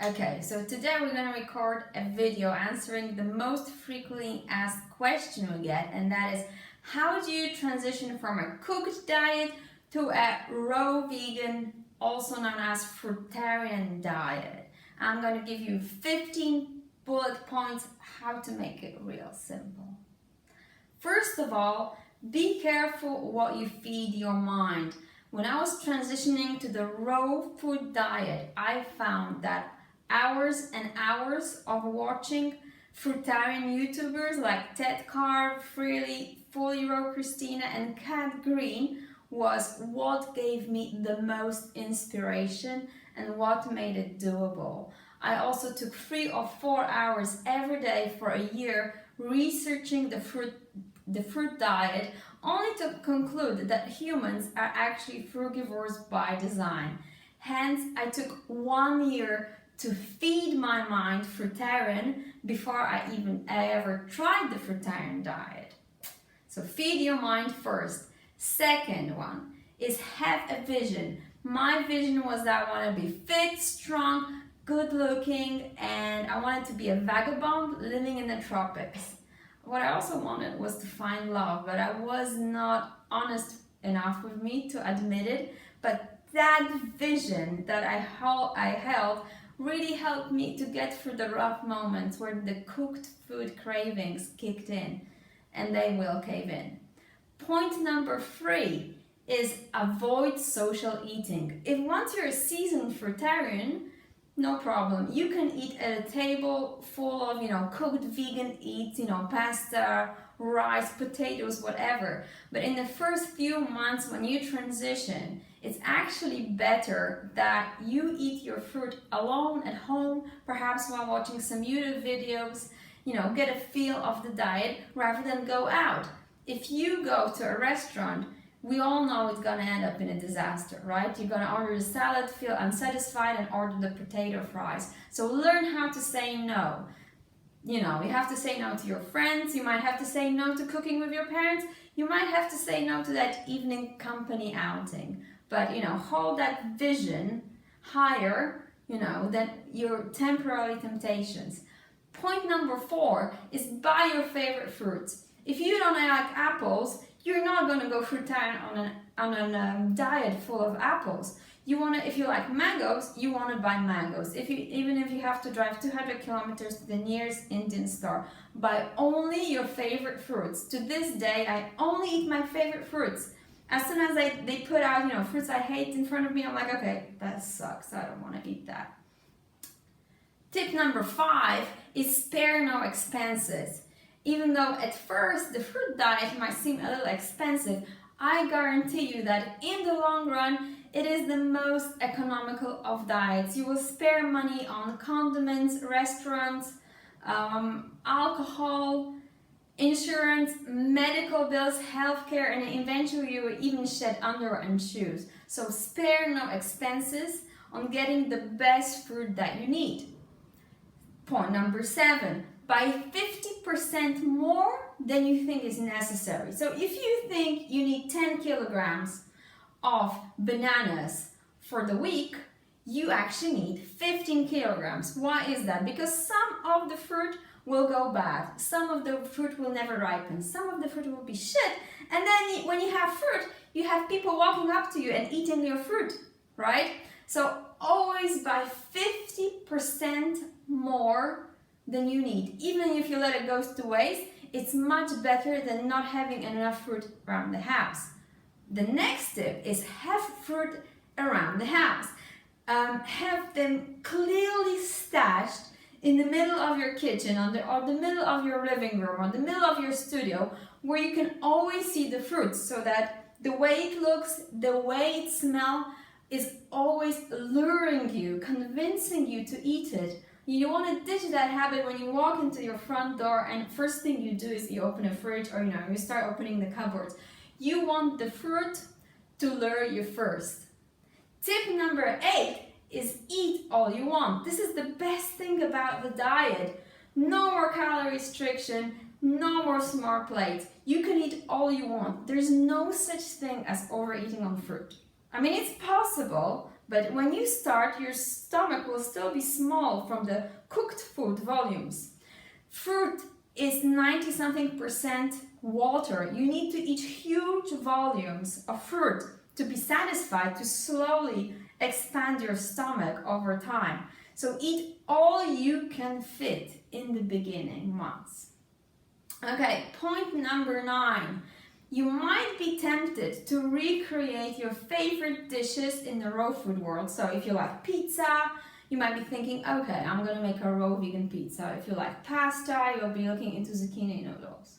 Okay, so today we're going to record a video answering the most frequently asked question we get, and that is, how do you transition from a cooked diet to a raw vegan, also known as fruitarian diet? I'm going to give you 15 bullet points how to make it real simple. First of all, be careful what you feed your mind. When I was transitioning to the raw food diet, I found that hours and hours of watching fruitarian YouTubers like Ted Carr, Freely, Fully Raw Christina and Cat Green was what gave me the most inspiration and what made it doable. I also took 3 or 4 hours every day for a year researching the fruit diet, only to conclude that humans are actually frugivores by design. Hence, I took 1 year to feed my mind fruitarian before I ever tried the fruitarian diet. So feed your mind first. Second one is have a vision. My vision was that I want to be fit, strong, good looking, and I wanted to be a vagabond living in the tropics. What I also wanted was to find love, but I was not honest enough with me to admit it. But that vision that I held really helped me to get through the rough moments where the cooked food cravings kicked in, and they will cave in. Point number 3 is avoid social eating. If once you're a seasoned fruitarian, no problem. You can eat at a table full of, cooked vegan eats, pasta, rice, potatoes, whatever. But in the first few months when you transition, it's actually better that you eat your fruit alone at home, perhaps while watching some YouTube videos, get a feel of the diet rather than go out. If you go to a restaurant, we all know it's gonna end up in a disaster, right? You're gonna order the salad, feel unsatisfied, and order the potato fries. So learn how to say no. You have to say no to your friends. You might have to say no to cooking with your parents. You might have to say no to that evening company outing. But, hold that vision higher, than your temporary temptations. Point number 4 is buy your favorite fruits. If you don't like apples, you're not going to go fruitarian on a diet full of apples. If you like mangoes, you want to buy mangoes. Even if you have to drive 200 kilometers to the nearest Indian store, buy only your favorite fruits. To this day, I only eat my favorite fruits. As soon as they put out, fruits I hate in front of me, I'm like, okay, that sucks. I don't want to eat that. Tip number 5 is spare no expenses. Even though at first the fruit diet might seem a little expensive, I guarantee you that in the long run, it is the most economical of diets. You will spare money on condiments, restaurants, alcohol, insurance, medical bills, healthcare, and eventually you will even shed underwear and shoes. So spare no expenses on getting the best fruit that you need. Point number 7. Buy 50% more than you think is necessary. So if you think you need 10 kilograms of bananas for the week, you actually need 15 kilograms. Why is that? Because some of the fruit will go bad. Some of the fruit will never ripen. Some of the fruit will be shit. And then when you have fruit, you have people walking up to you and eating your fruit, right? So always buy 50% more than you need. Even if you let it go to waste, it's much better than not having enough fruit around the house. The next tip is have fruit around the house. Have them clearly stashed in the middle of your kitchen, or the middle of your living room, or the middle of your studio, where you can always see the fruits, so that the way it looks, the way it smells is always luring you, convincing you to eat it. You want to ditch that habit when you walk into your front door and first thing you do is you open a fridge, or you start opening the cupboards. You want the fruit to lure you first. Tip number 8 is eat all you want. This is the best thing about the diet. No more calorie restriction, no more small plates. You can eat all you want. There's no such thing as overeating on fruit. I mean, it's possible, But when you start, your stomach will still be small from the cooked food volumes. Fruit is 90-something% water. You need to eat huge volumes of fruit to be satisfied, to slowly expand your stomach over time. So eat all you can fit in the beginning months. Okay, point number 9. You might be tempted to recreate your favorite dishes in the raw food world. So if you like pizza, you might be thinking, okay, I'm gonna make a raw vegan pizza. If you like pasta, you'll be looking into zucchini noodles.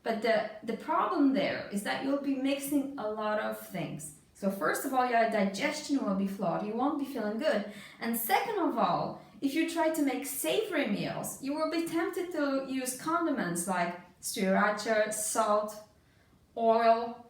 But the problem there is that you'll be mixing a lot of things. So first of all, your digestion will be flawed. You won't be feeling good. And second of all, if you try to make savory meals, you will be tempted to use condiments like sriracha, salt, oil,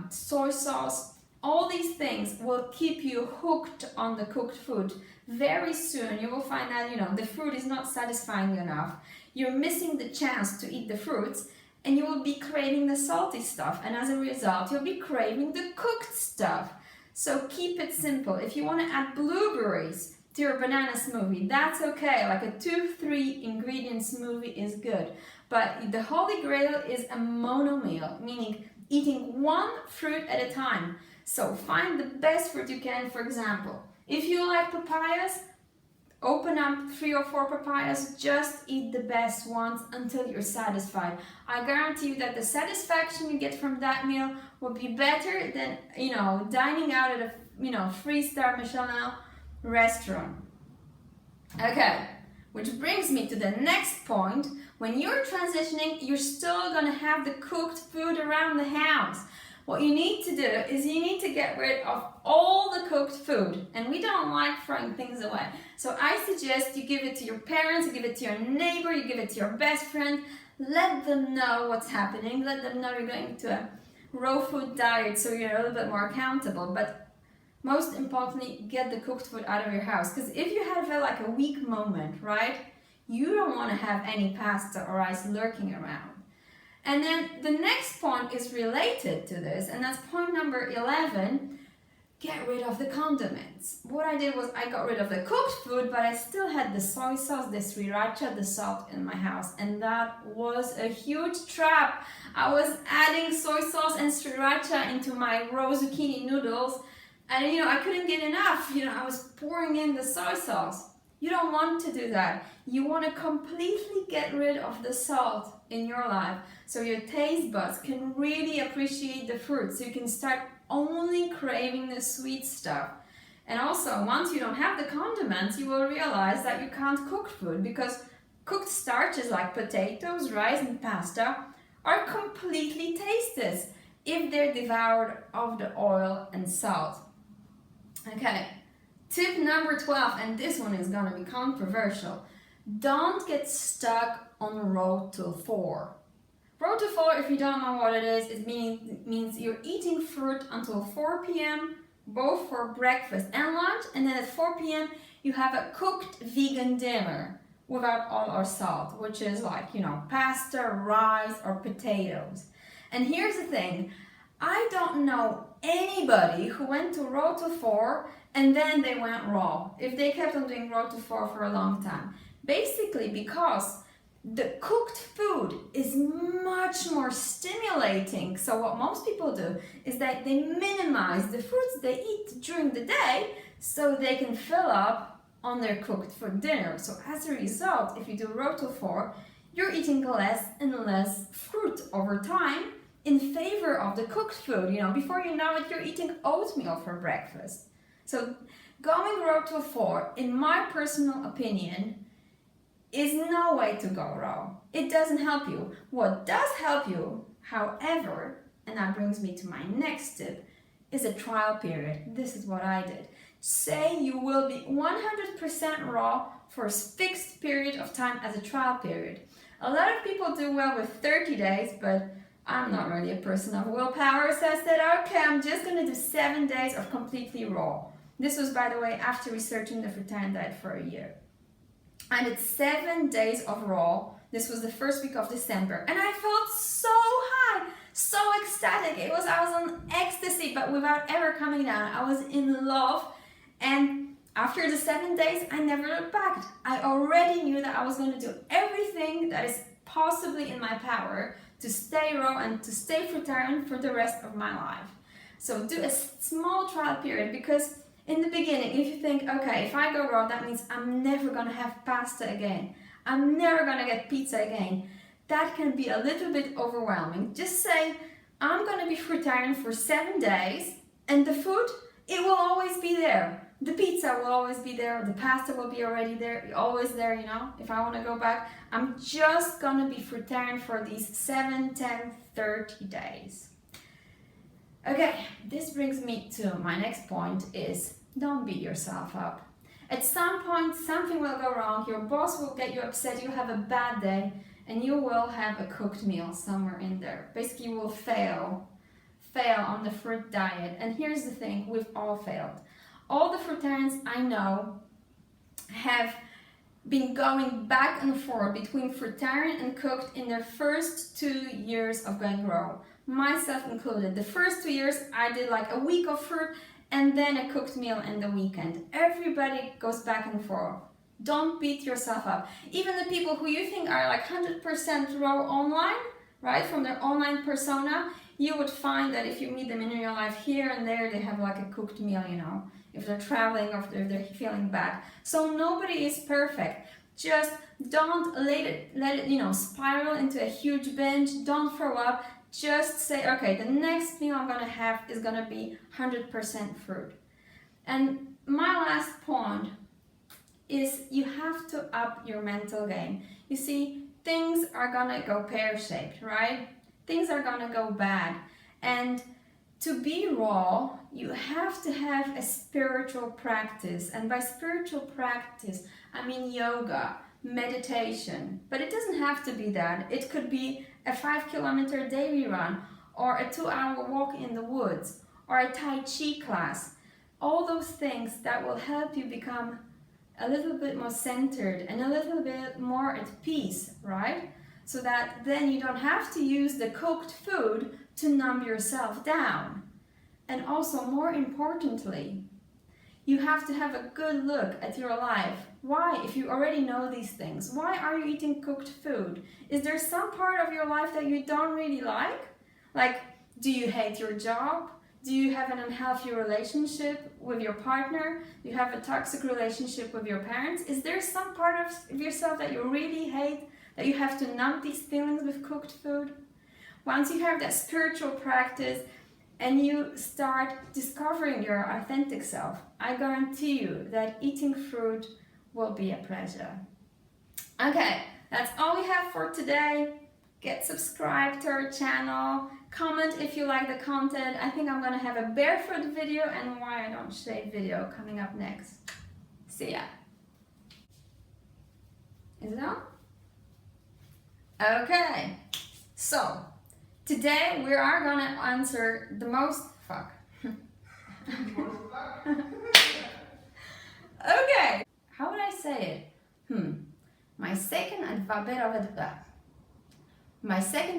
soy sauce. All these things will keep you hooked on the cooked food. Very soon you will find that the fruit is not satisfying enough. You're missing the chance to eat the fruits, and you will be craving the salty stuff, and as a result you'll be craving the cooked stuff. So keep it simple. If you want to add blueberries to your banana smoothie, that's okay. Like a 2-3 ingredient smoothie is good. But the holy grail is a mono meal, meaning eating one fruit at a time. So find the best fruit you can. For example, if you like papayas, open up 3 or 4 papayas, just eat the best ones until you're satisfied. I guarantee you that the satisfaction you get from that meal will be better than, dining out at a, 3-star Michelin restaurant. Okay, which brings me to the next point. When you're transitioning, you're still gonna have the cooked food around the house. What you need to do is you need to get rid of all the cooked food, and we don't like throwing things away. So I suggest you give it to your parents, you give it to your neighbor, you give it to your best friend. Let them know what's happening. Let them know you're going to a raw food diet, so you're a little bit more accountable. But most importantly, get the cooked food out of your house. Because if you have a weak moment, right, you don't want to have any pasta or rice lurking around. And then the next point is related to this, and that's point number 11. Get rid of the condiments. What I did was I got rid of the cooked food, but I still had the soy sauce, the sriracha, the salt in my house, and that was a huge trap. I was adding soy sauce and sriracha into my raw zucchini noodles, and I couldn't get enough. I was pouring in the soy sauce. You don't want to do that. You want to completely get rid of the salt in your life so your taste buds can really appreciate the fruit, so you can start only craving the sweet stuff. And also, once you don't have the condiments, you will realize that you can't cook food, because cooked starches like potatoes, rice and pasta are completely tasteless if they're devoured of the oil and salt. Okay. Tip number 12, and this one is gonna be controversial. Don't get stuck on road to 4. Road to 4, if you don't know what it is, it means you're eating fruit until 4 p.m., both for breakfast and lunch, and then at 4 p.m. you have a cooked vegan dinner without oil or salt, which is pasta, rice, or potatoes. And here's the thing, I don't know anybody who went to road to 4 and then they went raw, if they kept on doing road to 4 for a long time. Basically because the cooked food is much more stimulating. So what most people do is that they minimize the fruits they eat during the day so they can fill up on their cooked food dinner. So as a result, if you do road to 4, you're eating less and less fruit over time in favor of the cooked food. Before you know it, you're eating oatmeal for breakfast. So going road to 4, in my personal opinion, is no way to go raw. It doesn't help you. What does help you, however, and that brings me to my next tip, is a trial period. This is what I did. Say you will be 100% raw for a fixed period of time as a trial period. A lot of people do well with 30 days, but I'm not really a person of willpower, so I said, okay, I'm just gonna do 7 days of completely raw. This was, by the way, after researching the fruitarian diet for a year. I did 7 days of raw. This was the first week of December, and I felt so high, so ecstatic. I was on ecstasy, but without ever coming down. I was in love, And after the 7 days, I never looked back. I already knew that I was going to do everything that is possibly in my power to stay raw and to stay fruitarian for the rest of my life. So do a small trial period, because in the beginning, if you think, okay, if I go raw, that means I'm never going to have pasta again. I'm never going to get pizza again. That can be a little bit overwhelming. Just say, I'm going to be fruitarian for 7 days, and the food, it will always be there. The pizza will always be there, the pasta will be already there, always there, you know. If I want to go back, I'm just going to be fruitarian for these 7, 10, 30 days. Okay, this brings me to my next point is don't beat yourself up. At some point, something will go wrong, your boss will get you upset, you'll have a bad day, and you will have a cooked meal somewhere in there. Basically, you will fail on the fruit diet. And here's the thing, we've all failed. All the fruitarians I know have been going back and forth between fruitarian and cooked in their first 2 years of going raw. Myself included. The first 2 years I did like a week of fruit and then a cooked meal in the weekend. Everybody goes back and forth. Don't beat yourself up. Even the people who you think are like 100% raw online, right, from their online persona, you would find that if you meet them in real life, here and there they have like a cooked meal, you know, if they're traveling or if they're feeling bad. So nobody is perfect. Just don't let it, you know, spiral into a huge binge. Don't throw up. Just say, okay, the next meal I'm gonna have is gonna be 100% fruit. And my last point is you have to up your mental game. You see, things are gonna go pear-shaped, right? Things are gonna go bad. And to be raw, you have to have a spiritual practice. And by spiritual practice, I mean yoga, meditation. But it doesn't have to be that. It could be a 5-kilometer daily run, or a 2-hour walk in the woods, or a Tai Chi class. All those things that will help you become a little bit more centered and a little bit more at peace, right? So that then you don't have to use the cooked food to numb yourself down. And also, more importantly, you have to have a good look at your life. Why, if you already know these things, why are you eating cooked food? Is there some part of your life that you don't really like? Like, do you hate your job? Do you have an unhealthy relationship with your partner? Do you have a toxic relationship with your parents? Is there some part of yourself that you really hate, that you have to numb these feelings with cooked food? Once you have that spiritual practice and you start discovering your authentic self, I guarantee you that eating fruit will be a pleasure. Okay, that's all we have for today. Get subscribed to our channel. Comment if you like the content. I think I'm gonna have a barefoot video and why I don't shave video coming up next. See ya. Is it on? Okay, so today we are gonna answer the most Okay, how would I say it? My second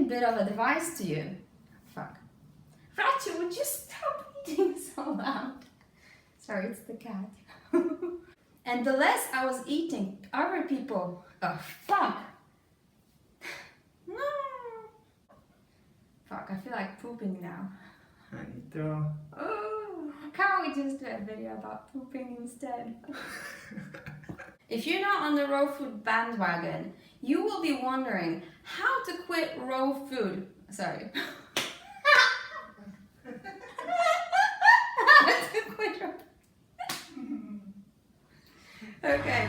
bit of advice to you. Ratje, would you stop eating so loud? Sorry, it's the cat. And the less I was eating, other people, No. Fuck, I feel like pooping now. Oh, can't we just do a video about pooping instead? If you're not on the raw food bandwagon, you will be wondering how to quit raw food. Sorry. How to quit raw. Okay.